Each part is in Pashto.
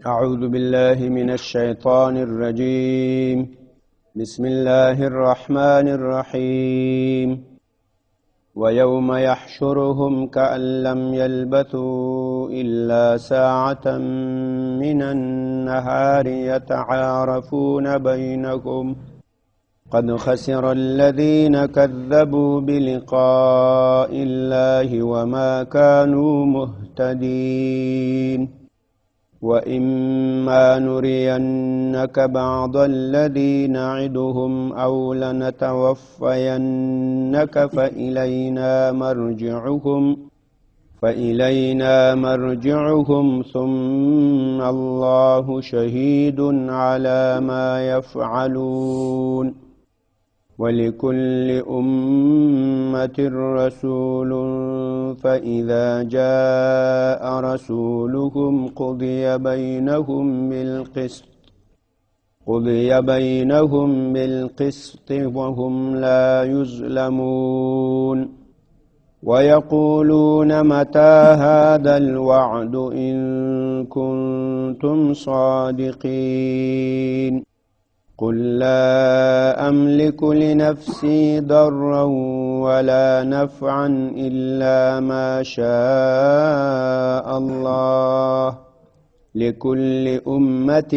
أعوذ بالله من الشيطان الرجيم. بسم الله الرحمن الرحيم. ويوم يحشرهم كأن لم يلبثوا إلا ساعة من النهار يتعارفون بينهم قد خسر الذين كذبوا بلقاء الله وما كانوا مهتدين. وإما نرينك بعض الذي نعدهم أو لنتوفينك فإلينا مرجعهم ثم الله شهيد على ما يفعلون. ولكل أمة رسول فإذا جاء رسولهم قضي بينهم بالقسط وهم لا يظلمون. ويقولون متى هذا الوعد إن كنتم صادقين. قل لا أملك لنفسي ضرا ولا نفعا إلا ما شاء الله. لكل أمة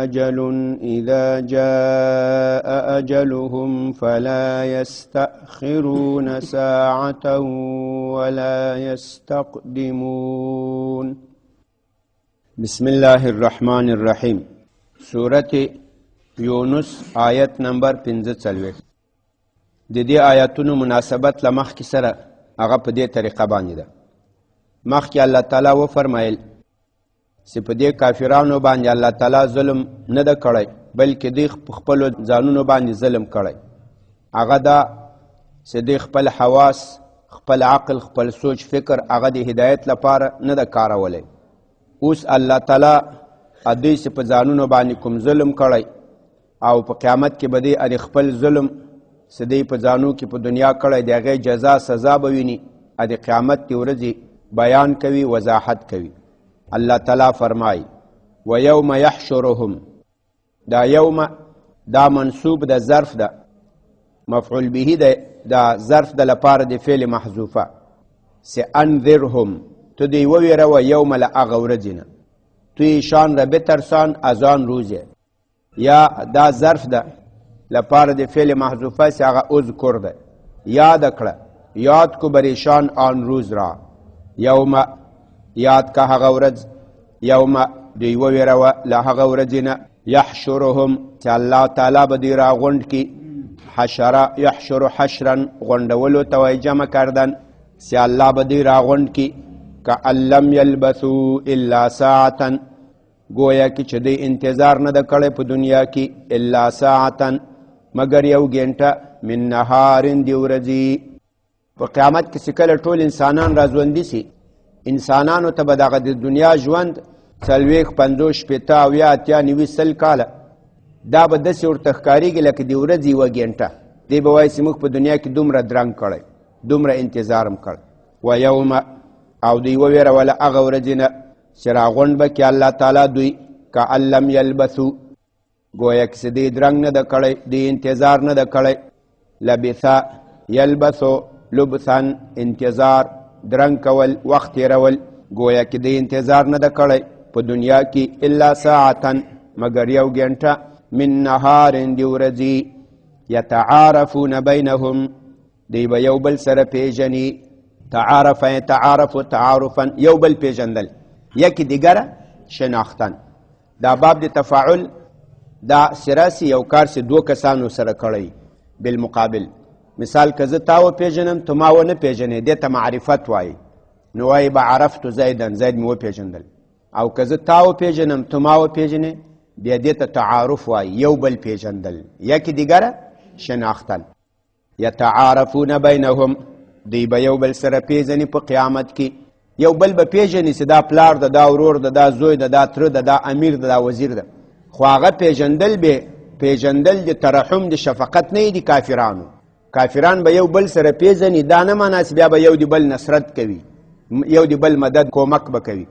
أجل إذا جاء أجلهم فلا يستأخرون ساعة ولا يستقدمون. بسم الله الرحمن الرحيم. سورة یونس آیت نمبر 45. د دې آیاتونو مناسبت له مخکې سره هغه په دې طریقه باندې ده. مخکې الله تعالی وفرمایل چې په دې کافرانو باندې الله تعالی ظلم نه ده کړی، بلکې دوی په خپلو ځانونو باندې ظلم کړی. هغه دا چې دوی خپل حواس، خپل عقل، خپل سوچ فکر هغه د هدایت لپاره نه ده کارولی. اوس الله تعالی دوی چې په ځانونو باندې کوم ظلم کړی او په قیامت کې به دوی خپل ظلم چې دوی په ځانو کې په دنیا کړی د هغې جزا سزا به ویني، د قیامت د ورځې بیان کوي، وضاحت کوي. الله تعالی فرمایي ویوم یحشرهم. دا یوم دا منصوب د ظرف ده، مفعول به ده، دا ظرف ده لپاره د فعل محذوفه. چې انذرهم، تو دوی وویروه یوم له هغه ورځې نه، تو یې شان را بترسان از آن روزه. یا دا ظرف ده لپاره د فعل محذوفه چې هغه اذکر ده، یاد کړه، یاد کو بریشان آن روز را. یوم یاد کا هغه ورځ، یوم دوی وویروه له هغه ورځې نه، یحشرهم چې الله تعالی به دوی راغونډ کي. حشره یحشر حشرا، غونډولو ته وایي جمع کردن، چې الله به دوی راغونډ کي. کأن لم یلبثوا الا ساعة، گویا کی چې دوی انتظار نه ده کړی په دنیا کې الا ساعتا، مگر یو ګنټه، من نهار د ورځې. په قیامت کې چې کله ټول انسانان را ژوندي سي، انسانانو ته به دغه د دنیا ژوند 40 50 شپېته اویا اتیا 90 100 کاله دا به داسې ورته ښکارېږي لکه د ورځې یوه ګنټه. دی به وایي چې موږ په دنیا کې دومره درنګ کړی، دومره انتظار م کړی. ویوم، او دوی وویروله هغه ورځې نه چې راغونډ به کړي الله تعالی دوی. کأن لم یلبثوا، گویا چې دوی درنګ نه ده کړی، دوی انتظار نه ده کړی. لبثا یلبثو لبثا، انتظار، درنګ کول، وخت تېرول. گویا کې دوی انتظار نه ده کړی په دنیا کې الا ساعتا، مگر یو ګنټه، من نهار د ورځې. یتعارفون بینهم، دوی به یو بل سره پیژني. تعارف یتعارف تعارفا، یو بل پیژندل، یکی دیگره شناختن. دا باب د تفاعل دا سراسی یو کار چې دو کسانو سره کړی بالمقابل. مثال که زه تا وپېژنم ته ما ونه پېژنې، دې ته معرفت وایي. نو وایي به عرفتو زیدن، زید مې وپېژندل. او که زه تا وپېژنم ته ما وپېژنې، بیا دې ته تعارف وایي، یو بل پېژندل، یکی دیگره شناختن. یتعارفون بینهم، دوی به یو بل سره پیژني په قیامت کې. یو بل به پیژني چې دا پلار ده، دا ورور ده، دا زوی ده، دا تره ده، دا امیر ده، دا وزیر ده. خو هغه پیژندل به پیژندل د ترحم د شفقت نه دی کافرانو. کافران به یو بل سره پیژني، دا نه معنی چې بیا به یو دی بل نصرت کوي، یو دی بل مدد کومک به کوي.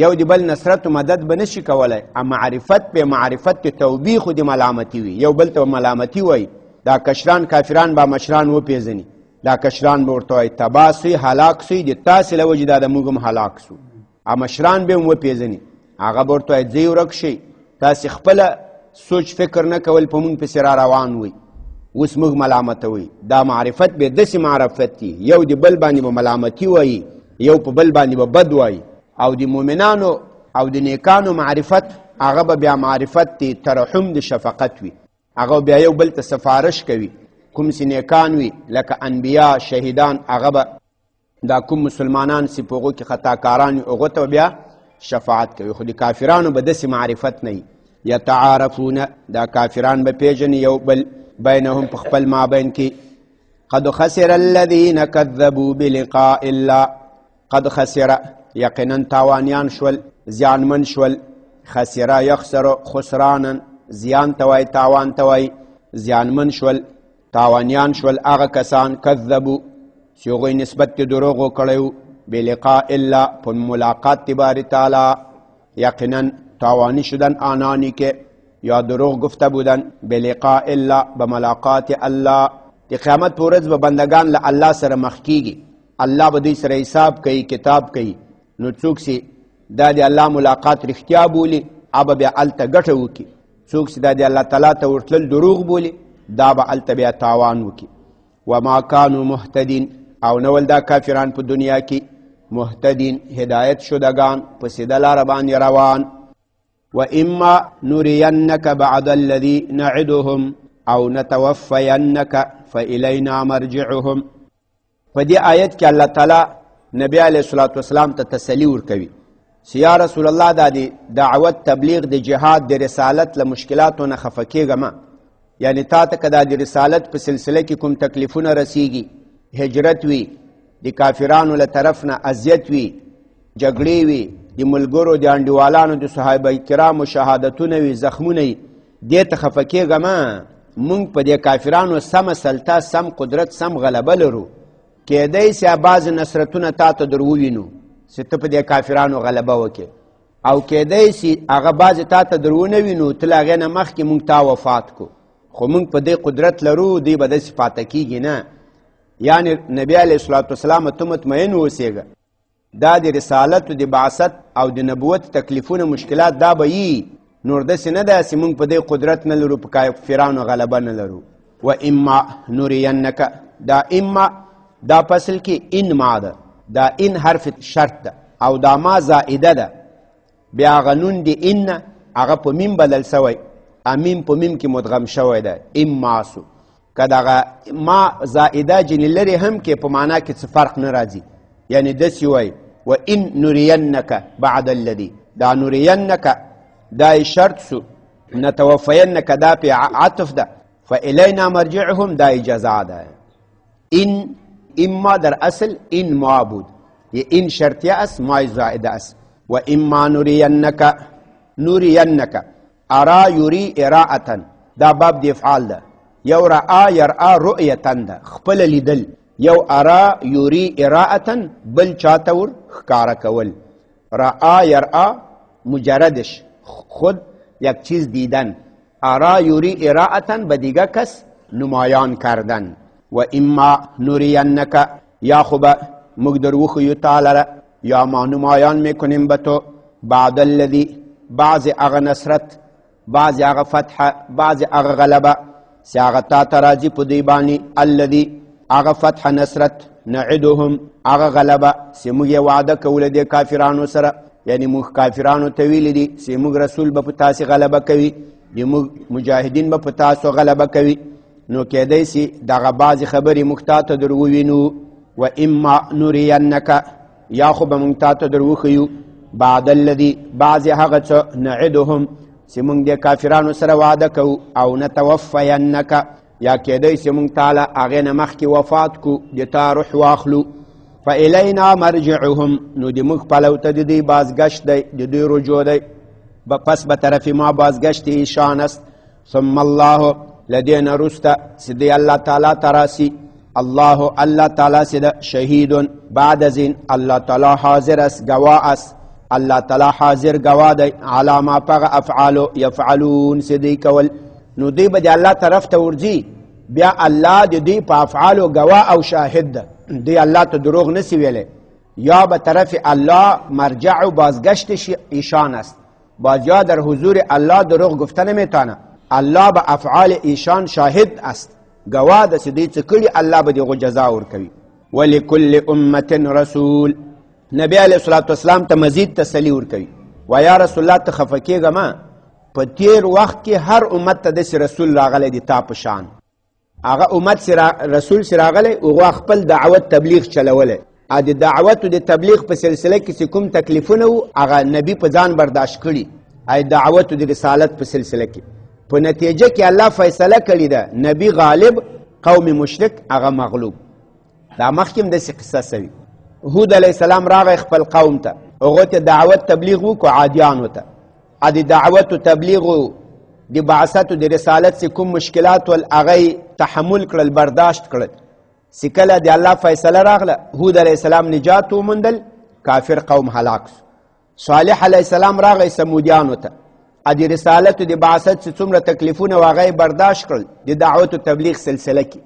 یو دی بل نصرت و مدد به نشي کولی، معرفت به معرفت توبیخ و دی ملامتی وي، یو بل ته ملامتی وایي. دا کشران کافران به مشران وپېژني، دا کشران به ورته وایي تباه سوی هلاک سوی د تاسې له وجې دا د موږ هم هلاک سو. مشران به هم وپېژني، هغه به ورته وایي ځئ ورک شئ، تاسې خپله سوچ فکر نه کول په موږ پسې را روان وئ، اوس موږ ملامتوئ. دا معرفت به داسې معرفت دي، یو د بل باندې به ملامتي وایي، یو په بل باندې به بد وایي. او د مؤمنانو او د نیکانو معرفت هغه به بیا معرفت دی ترحم د شفقت وي، هغه بیا یو بل ته سفارش کوي. کوم چې نیکان وي لکه انبیا شهیدان، هغه به دا کوم مسلمانان چې په هغو کې خطاکاران وي هغو ته بیا شفاعت کوي. خو د کافرانو به داسې معرفت نه وي. یتعارفونه، دا کافران به پیژني یو بل بینهم په خپل مابین کې. قد خسر الذین کذبوا بلقاء الله، قد خسر یقینا تاوانیان شول، زیانمن شول. خسره یخسر خسرانا، زیان توای تاوان توای، زیانمن شول تاوانیان شول هغه کسان کذبو چې هغوی نسبت د دروغو کړی بلقاء الله، په ملاقات باری تعالی. یقینا تاوانی شدن آنانی که یا دروغ گفته بودن بلقاء الله، به ملاقات الله. د قیامت په ورځ به بندگان له الله سره مخ کیږي، الله به دوی سره حساب کوي، کتاب کوي. نو څوک چې دا د الله ملاقات رښتیا بولي هغه بیا هلته ګټه وکړي، څوک چې دا د الله تعالی ته ورتلل دروغ بولي دا به هلته بیا تاوان وکړي. وما کانوا مهتدین، او نول دا کافران په دنیا کې مهتدین هدایت شدگان په سیده لاره باندې روان. و اما نرینک بعد الذی نعدهم او نتوفینک فالینا مرجعهم. په دې آیت کې الله تعالی نبی علیه الصلاة والسلام ته تسلی ورکوي چې یا رسول الله دا د دعوت تبلیغ د جهاد د رسالت له مشکلاتو نه خفه کېږه مه. یعنی تا ته که دا د رسالت په سلسله کې کوم تکلیفونه رسیږي، هجرت وي، د کافرانو له طرف نه اذیت وي، جګړې وي، د ملګرو د انډیوالانو د صحابه کرامو شهادتونه وي، زخمونه وي، دې ته خفه کېږه مه. موږ په دې کافرانو سمه سلطه، سم قدرت، سم غلبه لرو. کېدی سي بعضې نصرتونه تا ته در ووینو چې ته په دې کافرانو غلبه وکړې، او کېدی سي هغه بعضې تا ته در ونه وینو، ته له هغې نه مخکې موږ تا وفات کو. خو موږ په دې قدرت لرو، دوی به داسې پاته کېږي نه. یعنې نبی علیه الصلاة والسلام ته مطمئن اوسېږه، دا د رسالت و د بعثت او د نبوت تکلیفونه مشکلات دا به یي، نور داسې نه ده چې موږ په دې قدرت نه لرو، په کافرانو غلبه نه لرو. و اما نرینک، دا اما دا فصل کې ان ما ده، دا ان حرف شرط ده او دا ما زائده ده. بیا هغه نون د ان هغه په میم بدل سوی، امیم په میم کې مدغم شوی ده، اما سو. که دغه ما زائده جنې لرې هم کې په معنا کې څه فرق نه راځي. یعنی داسې وایي و ان نرینک بعد الذي، دا نرینک دا شرط سو، نتوفینک دا پې عطف ده، فالینا مرجعهم دا جزا ده. ان اما در اصل ان معبود، یہ ان شرطیه اس ما زائده اس. و اما نرینک، نرینک ارا یری اراءتن، دا باب دی افعال ده. یو رعا یرعا رؤیتن ده، خپل لیدل. یو ارا یری اراءتن، بل چاته ور ښکاره کول. رعا یرعا مجردش خود یک چیز دیدن، ارا یری اراءتن به دیگه کس نمایان کردن. و اما نرینک، یا خوب مقدر وخیو تعالی یا ما نمایان میکنیم به تو بعد الذی، بعض اغا نصرت، بعض اغا فتح، بعض اغا غلبه، سی اغا تا تراجی پو دیبانی الذی اغا فتح نصرت، نعدهم اغا غلبه، سی مگی وعده کول دی کافرانو سره، یعنی مخ کافرانو تویل دی سی مگ رسول با پتاسی غلبه کوي، دی مگ مجاهدین با پتاسو غلبه کوي. نو کېدی سي دغه بعضې خبرې موږ تا ته در ووینو. و اما نرینک، یا خو به موږ تا ته در وښیو بعد الذي، بعضې هغه څه نعدهم چې موږ د کافرانو سره وعده کوو، او نتوفینک، یا کېدی سي موږ تا له هغې نه مخکې وفات کو، د تا روح واخلو. فالینا مرجعهم، نو د موږ پلو ته د دوی بازګشت دی، د دوی رجوع دی، پس به طرف ما بازگشت ایشان است. ثم الله لدین رسته سدی الله تعالی تراسی، الله تعالی سده شهید بعد از این الله تعالی حاضر است، گواه است، الله تعالی حاضر گواه دی علی ما پغه افعالو یفعلون سدی کول. نو دی به د الله طرف ته ورځي، بیا الله د دې په افعالو گواه او شاهد ده، دی الله ته دروغ نسی ویلی. یا به طرف الله مرجع و بازگشت ایشان است، بازجا در حضور الله دروغ گفتن میتانه. الله به افعال ایشان شاهد است، گواه ده چې دی څه کړي، الله به دغه جزا ورکوي. ولکل امة رسول، نبی علیه الصلاة والسلام ته مزید تسلی ورکوي، و یا رسول الله ته خفه کېږه مه، په تیر وخت کې هر امت ته داسې رسول راغلی دی تا په شان. هغه امت رسول چې راغلی هغه خپل دعوت تبلیغ چلولی، د دعوت و د تبلیغ په سلسله کې چې کوم تکلیفونه وو هغه نبی په ځان برداشت کړي، دعوت و د رسالت په سلسله کې. په نتیجه کې الله فیصله کړې ده نبی غالب، قوم مشرک هغه مغلوب. دا مخکې هم داسې قصه سوي. هود علیه السلام راغی خپل قوم ته، هغو ته دعوت تبلیغ وکړو عادیانو ته. د دعوت و تبلیغ و د بعثت و د رسالت چې کوم مشکلات ول هغه تحمل کړل، برداشت کړل. چې کله د الله فیصله راغله هود علیه السلام نجات وموندل، کافر قوم هلاک شو. صالح علیه السلام راغی سمودیانو ته، د رسالت و د بعثت چې څومره تکلیفونه و هغه برداشت کړل د دعوت و تبلیغ سلسله کې.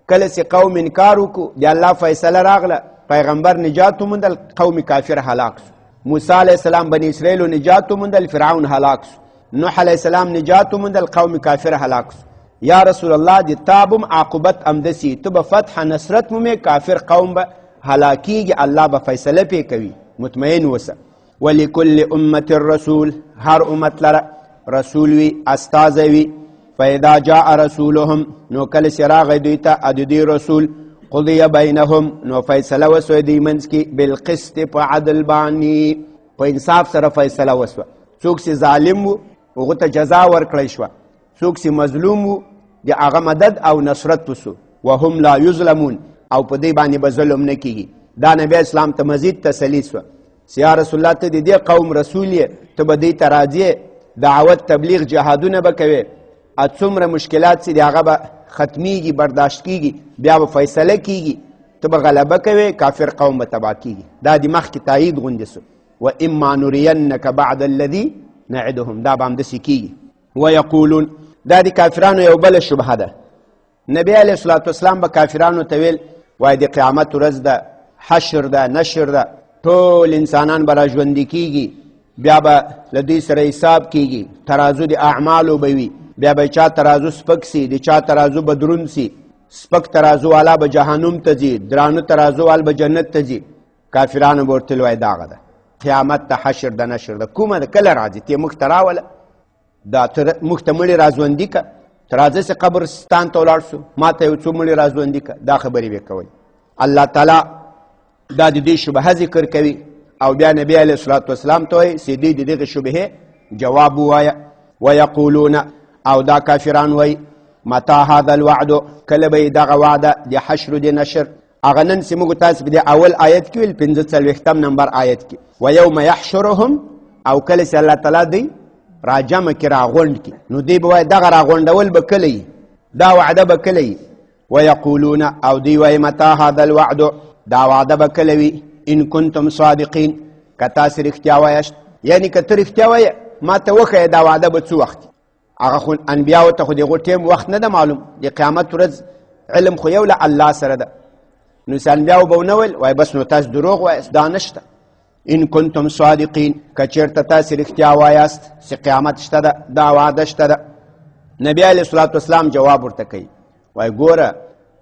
کله چې قوم انکار وکړو د الله فیصله راغله، پیغمبر نجات وموندل، قوم کافر هلاک شو. موسی علیه السلام بنی اسرائیلو نجات وموندل، فرعون هلاک شو. نوح علیه السلام نجات وموندل، قوم کافر هلاک شو. یا رسول الله د تابم عاقبت امدسی، تو به فتح نصرت مومې، کافر قوم به هلاکیږي، الله به فیصله پې کوي، مطمئن اوسه. ولکل امة رسول، هر امت لره رسول وي، استازی وي. فاذا جاء رسولهم، نو کله چې راغی دوی ته د دوی رسول، قضی بینهم، نو فیصله وسوه دوی منځ کې، بالقسط، په عدل باندې، په انصاف سره فیصله وسوه. څوک چې ظالم و هغه ته جزا ورکړی شوه، څوک چې مظلوم و د هغه مدد او نصرت وسو. وهم لا یظلمون، او په دې باندې به ظلم نه کیږي. دا نبی اسلام ته مزید تسلی سوه چې یا رسول الله ته د دې قوم رسول یې، ته به دې ته راځې، دعوت تبلیغ جهادونه به کوې، څومره مشکلات چې د هغه به ختمیږي، برداشت کیږي، بیا به فیصله کیږي، ته به غلبه کوې، کافر قوم به تباه کیږي. دا د مخکې تایید غوندې سو. و اما نرینک بعد الذي نعدهم، دا به همداسې کیږي. ویقولون، دا د کافرانو یو بله شبهه ده. نبی علیه الصلاة والسلام به کافرانو ته ویل وایي د قیامت ورځ ده، حشر ده، نشر ده، ټول انسانان به راژوندي کیږي، بیا به له دوی سره حساب کیږي، ترازو د اعمالو به وي، بیا به چا ترازو سپک سي، د چا ترازو به دروند سي. سپک ترازو والا به جهنم ته ځي، درانه ترازو والا به جنت ته ځي. کافرانو به ورته وایي دغه ده قیامت ته، حشر ده، نشر ده. کومه ده؟ کله راځي؟ ته موږ ته راوله، دا موږ ته مړي راژوندي که، ته راځه چې قبرستان ته ولاړ شو، ما ته یو څو مړي راژوندي که. دا خبرې به کوئ. الله تعالی دا د دې شبهه ذکر کوي، او بیا نبی علیه الصلاة والسلام ته وایي چې دوی د دغې شبهې جواب ووایه. ویقولون، او دا کافران وایي متى هذا الوعد، کله به دغه وعده د حشر د نشر. هغه نن چې موږ تاسو په دې اول آیت کې ویل، 45 نمبر آیت کې، ویوم یحشرهم، او کله چې الله تعالی دوی راجمع کې راغونډ کې، نو دوی به وایي دغه راغونډول به کله وي، دا وعده به کله وي. ویقولون، او دوی وایي متى هذا الوعد، دا وعده به کله وي، ان کنتم صادقین، که تاسو رښتیا وایاست. یعنی که ته رښتیا وایې ما ته وښیه دا وعده به څه وخت. هغه خو انبیاو ته خو د هغو ټیم وخت نه ده معلوم، د قیامت ورځ علم خو یو له الله سره ده. نو چې انبیاو به ونه ویل وایي بس نو تاسو دروغ وایاست، دا نشته. ان کنتم صادقین، که چېرته تاسې رښتیا وایاست چې قیامت شته ده، دا وعده شته ده. نبی علیه الصلاة والسلام جواب ورته کوي، وایي ګوره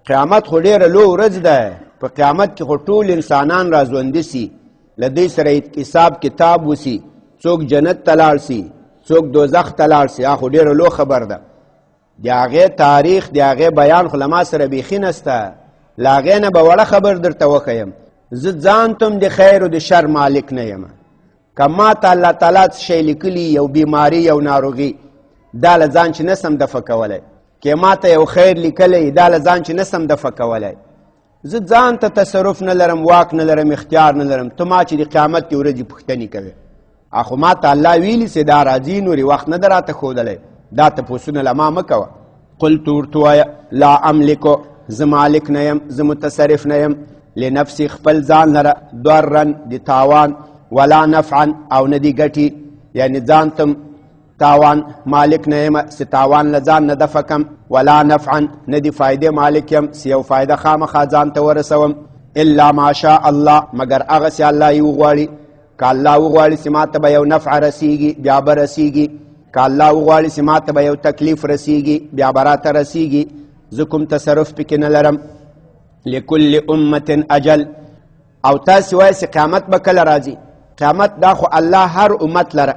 قیامت خو ډېره لوی ورځ ده، په قیامت کې خو ټول انسانان راژوندي سي، له دوی سره حساب کتاب وسي، څوک جنت ته لاړ سي، څوک دوزخ ته لاړ سي. خو ډېره لوی خبر ده. د هغې تاریخ، د هغې بیان خو له ما سره بیخي نسته، له هغې نه به وړه خبر درته وښیم. زه ځان ته هم د خیر و د شر مالک نه یم. که ما ته الله تعالی څه شی لیکلي، یو بیماري، یو ناروغي، دا له ځان چې نسم دفع کولی. که ما ته یو خیر لیکلی، دا له ځان چې نسم دفع کولی. زه ځان ته تصرف نه لرم، واک نه لرم، اختیار نه لرم. ته ما چې د قیامت د ورځې پوښتنې کوې، خو ما ته الله ویلي چې دا راځي، نورې وخت نه ده راته ښودلی. دا تپوسونه له ما مه کوه. قلت ورته ووایه لا املکو، زه مالک نه یم، زه متصرف نه یم، لنفسي خپل ځان لره، ضرن د تاوان، ولا نفعا او ندی ګټي، یعنی ځان تم تاوان مالک نه یم چې تاوان له ځان نه دفع کم، ولا نفعا ندی فایدې مالک یم چې یو فایده خامخا ځان ته ورسوم، الا ما شاء الله مگر هغه چې الله یې وغواړي. که الله وغواړي چې ما ته به یو نفع رسیږي بیا به رسیږي، که الله وغواړي چې ما ته به یو تکلیف رسیږي بیا به راته رسیږي، زه کوم تصرف پکې نه لرم. لکل امة اجل، او تاسې وایي چې قیامت به کله راځي؟ قیامت دا خو الله هر امت لره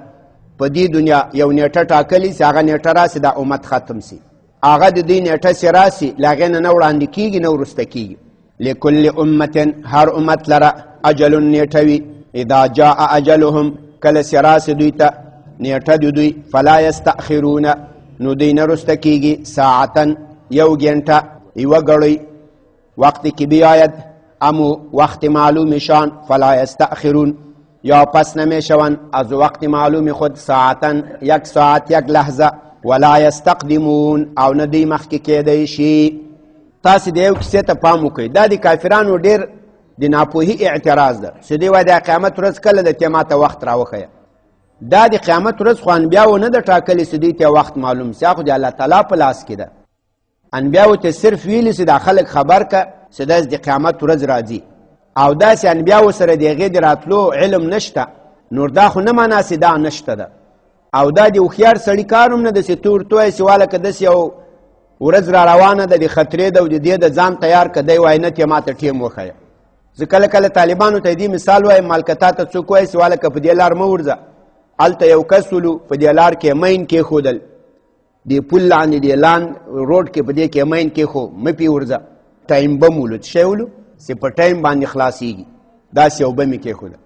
په دې دنیا یو نیټه ټاکلي چې هغه نیټه راسي دا امت ختم سي، هغه د دې نیټه چې راسي له هغې نه وړاندې کېږي نه وروسته کېږي. لکل امة هر امت لره اجل نیټه وي، اذا جاء اجلهم کله چې راسي دوی ته نیټه د دوی، فلا یستأخرون نو دوی نه وروسته کېږي، ساعتا یو ګنټه یوه ګړۍ وقت کې بیاید، امو وقت معلوم شان، فلا یستأخرون یا پس نمی شون از وقت معلوم خود، ساعتا یک ساعت یک لحظه، ولا یستقدمون او ندی مخکې کېدی شي. تاسې د یو کیسې ته پام وکړئ، دا د کافرانو ډېر د ناپوهي اعتراض ده چې دوی وایي د قیامت ورځ کله ده، ته ماته وخت راوښیه. دا د قیامت ورځ خو انبیاو نه ده ټاکلې چې دوی ته وخت معلوم سي، خو د الله تعالی په لاس کې ده. انبیاو ته صرف ویلي چې دا خلک خبر که چې داسې د قیامت ورځ راځي، او داسې انبیاو سره د هغې د راتلو علم نشته، نور دا خو نه معنا چې دا نشته ده. او دا د هوښیار سړي کار هم نه ده چې ته ورته وایې چې والکه داسې یو ورځ را روانه ده د خطرې ده او د دې د ځان تیار که دی وایي نه ته ماته ټیم وښیه. زه کله کله طالبانو ته دې مثال وایم، مالکه تا ته څوک وایي چې والکه په دې لار مه ورځه، هلته یو کس ولو په دې لار کې مین کېښودل، دې پل لاندې دې لان روډ کې په دې کې مین کېښو، مه پې ورځه. ټایم بم ولو، څه شی ولو چې په ټایم باندې خلاصېږي، داسې یو بم یې کېښوده.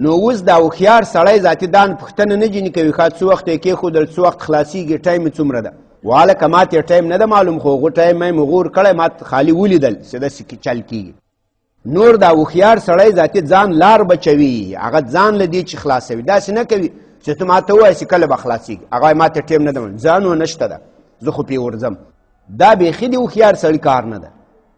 نو اوس دا هوښیار سړی ذاتي دان پوښتنه نه جیني کوي ښه څه وخت یې کېښودل، څه وخت خلاصېږي، ټایم یې څومره ده. والکه ما ته ټایم نه ده معلوم، خو هغه ټایم مې مغور کړی، ما خالي ولیدل چې داسې چل کېږي. نور دا هوښیار سړی ذاتي ځان لار بچوي، هغه ځان له دې چې خلاصوي، داسې نه کوي چې ته ما ته ووایې چې کله به خلاصېږي، هغه ما ته ټایم نه ده، ځان و نشته ده زه خو پې ورځم. دا بیخي د هوښیار سړي کار نه ده.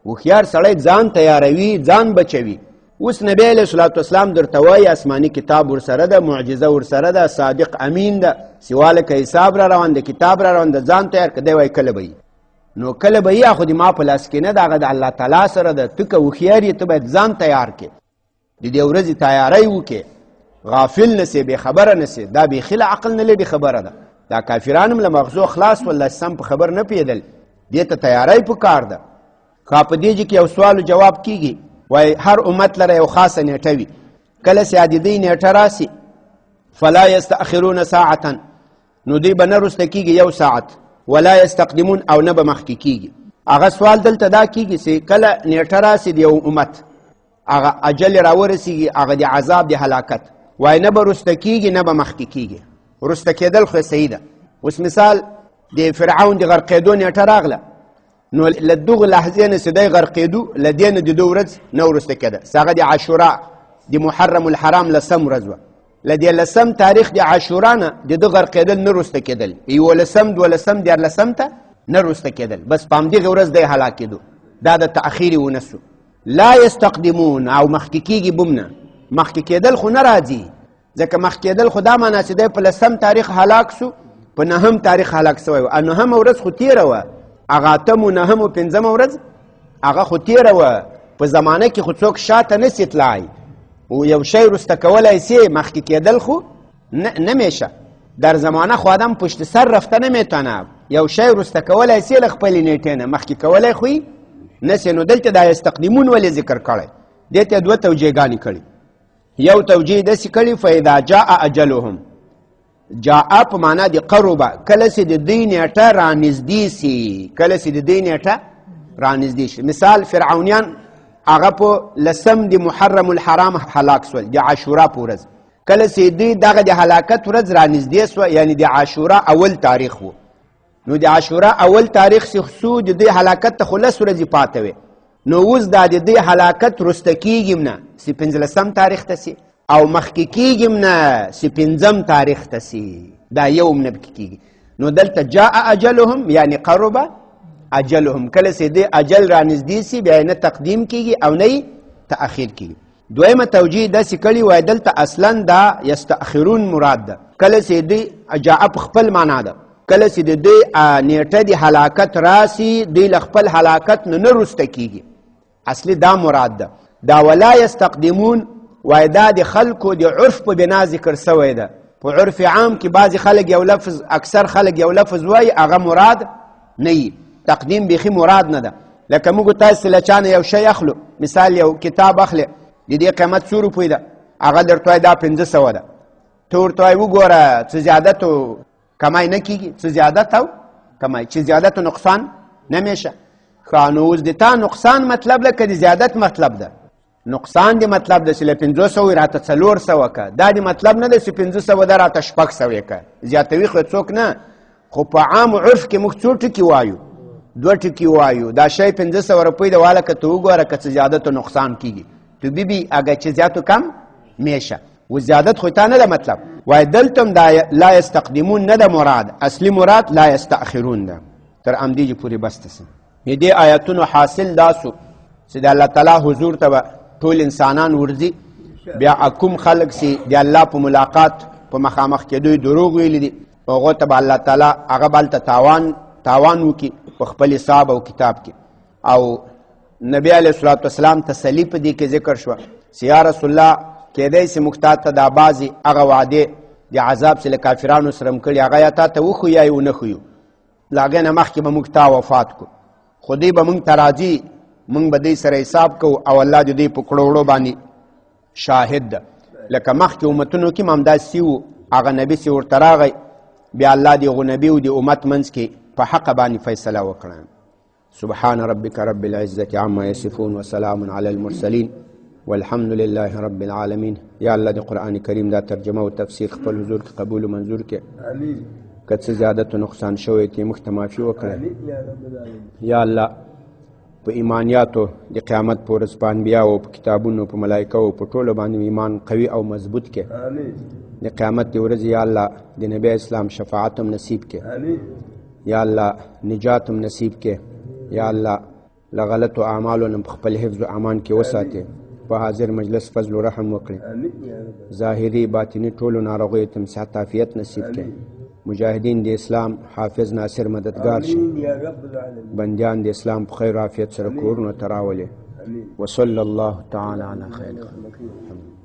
هوښیار سړی ځان تیاروي، ځان بچوي. اوس نبی علیه صلات وسلام درته وایي آسماني کتاب ورسره ده، معجزه ورسره ده، صادق امین ده، سواله که حساب را روان ده، کتاب را روان ده، ځان تیار که دی وایي کله به نو کله به یې خو د ما په لاس کې نه ده، هغه د الله تعالی سره ده. ته که هوښیار یې ته باید ځان تیار کړې، د دې ورځې تیاری وکړې، غافل نه سې، بېخبره نه سې. دا بیخي له عقل نه لرې خبره ده. دا کافران هم له مغزو خلاص ول، سم په خبر نه پوهېدل، دې ته تیاری پکار ده. که په دې کې یو سوال و جواب کېږي، وایي هر امت لره یو خاصه نیټه وي، کله چې د دې نیټه راسي فلا یستأخرون ساعتا نو دوی به نه وروسته کېږي یو ساعت، ولا یستقدمون او نه به مخکې کېږي. هغه سوال دلته دا کېږي چې کله نیټه راسي د یو امت، هغه اجل راورسېږي، هغه د عذاب د هلاکت، وایي نه به وروسته کېږي نه به مخکې کېږي. وروسته کېدل خو صحیح ده. اوس مثال د فرعون د غرقېدو نیټه راغله، نو له دغه لحظې نه چې دی غرقېدو له دې نه د دوه ورځ نه وروسته کېده، چې هغه د عاشورا د محرم الحرام لسم ورځ وه. له دې لسم تاریخ د عاشورا نه د ده غرقېدل نه وروسته کېدل، یولسم دولسم دیارلسم ته نه وروسته کېدل، بس په همدغې ورځ دی هلاک کېدو. دا د تأخیر ونه سو. لا یستقدمون او مخکې کېږي بم نه، مخکې کېدل خو نه راځي، ځکه مخکې کېدل خو دا معنا چې دی په لسم تاریخ هلاک سو، په نهم تاریخ هلاک سوی و. نهمه ورځ خو تېره وه، هغه اتم و نهم و پنځمه ورځ هغه خو تېره وه. په زمانه کې خو څوک شاته نسي تلای، و یو شی وروسته کولی سي، مخکې کېدل خو نمیشه. در زمانه خو آدم پشت سر رفته نمیتونه، یو شی وروسته کولی سي له خپلې نیټې نه، مخکې کولی خو نسي. نو دلته دا یستقدمون ولې ذکر کړی؟ دې ته دوه توجیهګانې کړي. یو توجیه داسې کړي فاذا جاء اجلهم، جاء په معنا د قربه، کله چې د دوی نیټه رانږدې سي، کله چې د دوی نیټه رانږدې شي. مثال فرعونیان هغه په لسم د محرم الحرام هلاک سول، د عاشورا په ورځ. کله چې دوی دغه د هلاکت ورځ رانږدې سوه، یعنی د عاشورا اول تاریخ و، نو د عاشورا اول تاریخ چې خصو د دوی هلاکت ته خو لس ورځې پاته وې، نو اوس دا د دوی هلاکت وروسته کېږي نه چې پنځلسم تاریخ ته سي، او مخکې کېږي نه چې پنځم تاریخ ته سي، دا یو هم نه پکې کېږي. نو دلته جاء اجلهم یعنی قربه اجلهم، کله چې دوی اجل رانږدې سي بیا نه تقدیم کېږي او نه تأخیر کېږي. دویمه توجیه داسې کړي وای دلته اصلا دا یستأخرون مراد ده. کله چې دوی جاء په خپل معنا ده، کله چې د دوی نیټه د هلاکت راسي دوی له خپل هلاکت نه رسته کیږي، اصلي دا مراد ده. دا ولا یستقدمون وای دا د خلکو د عرف په بنا ذکر سوی ده. په عرف عام کې بعضې خلک یو لفظ، اکثر خلک یو لفظ وایي هغه مراد نه وي، تقدیم بیخي مراد نه ده. لکه موږ تاسې له چا نه یو شی اخلو، مثال یو کتاب اخلې د دې قیمت 100 روپۍ ده، هغه درته وایي دا 500 ده، ته ورته وایي وګوره څه زیادت و کمای نه کېږي، څه زیادت او کمای، چې زیادت و نقصان نمیشه. ښه نو اوس د تا نقصان مطلب ده که د زیادت مطلب ده؟ نقصان دی مطلب ده چې له 500 راته 400 که، دا دی مطلب نه ده چې 500 ده راته 600 که، زیاتوي خو څوک نه. خو په عام عرف کې موږ څو ټکي وایو؟ 2 ټکي وایو. دا شی 500 روپۍ ده واله که ته وګوره که څه زیادت و نقصان کېږي تو بیبي اگه چې زیات و کم میشه، و زیادت خو تا نه ده مطلب. وای دلته هم دا لا یستقدمون نه ده مراد، اصلي مراد لا یستأخرون ده. تر همدې پورې بس ته د دې آیتونو حاصل دا سو چې د الله تعالی حضور ته به ټول انسانان ورځي، بیا کوم خلک چې د الله په ملاقات په مخامخ کېدو دروغ ویلي دي هغو ته به الله تعالی هغه به هلته تاوان وکړي په خپل حساب او کتاب کې. او نبی علیه الصلاة والسلام تسلی په دې کې ذکر شوه چې یا رسول الله کېدی چې موږ تا ته دا بعضې هغه وعدې د عذاب چې له کافرانو سره م کړي هغه یا تا ته وښیو یا یې ونه ښیو، له هغې نه مخکې به موږ تا وفات کړو، خو دوی به موږ ته راځي، موږ به دوی سره حساب کوو او الله د دوی په کړو وړو باندې شاهد ده. لکه مخکې امتونو کې هم همداسې وو، هغه نبي چې ورته راغی بیا الله د هغو نبي او د امت منځ کې په حقه باندې فیصله وکړه. سبحان ربك رب العزة عما يصفون وسلام على المرسلين والحمد لله رب العالمين. یا الله د قرآن کریم دا ترجمه او تفسیر خپل حضور کې قبول و منظور کې، که څه زیادت و نقصان شوی کې موږ ته معافي وکړه. یا الله په ایمانیاتو د قیامت په ورځ په انبیاو، په کتابونو، په ملایکو، په ټولو باندې ایمان قوي او مضبوط کې. د قیامت د ورځې یا الله د نبی اسلام شفاعت هم نصیب کې. یا الله نجات هم نصیب کې. یا الله له غلطو اعمالو نه خپل حفظ و امان کې وساتې. په حاضر مجلس فضل و رحم وکړي. ظاهري باطني ټولو ناروغیو ته صحت عافیت نصیب کې. مجاهدین د اسلام حافظ ناصر مددگار شي. بندیان د اسلام په خیر عافیت سره کورونو ته راولي. وصلی الله تعالی علی خیر خلق.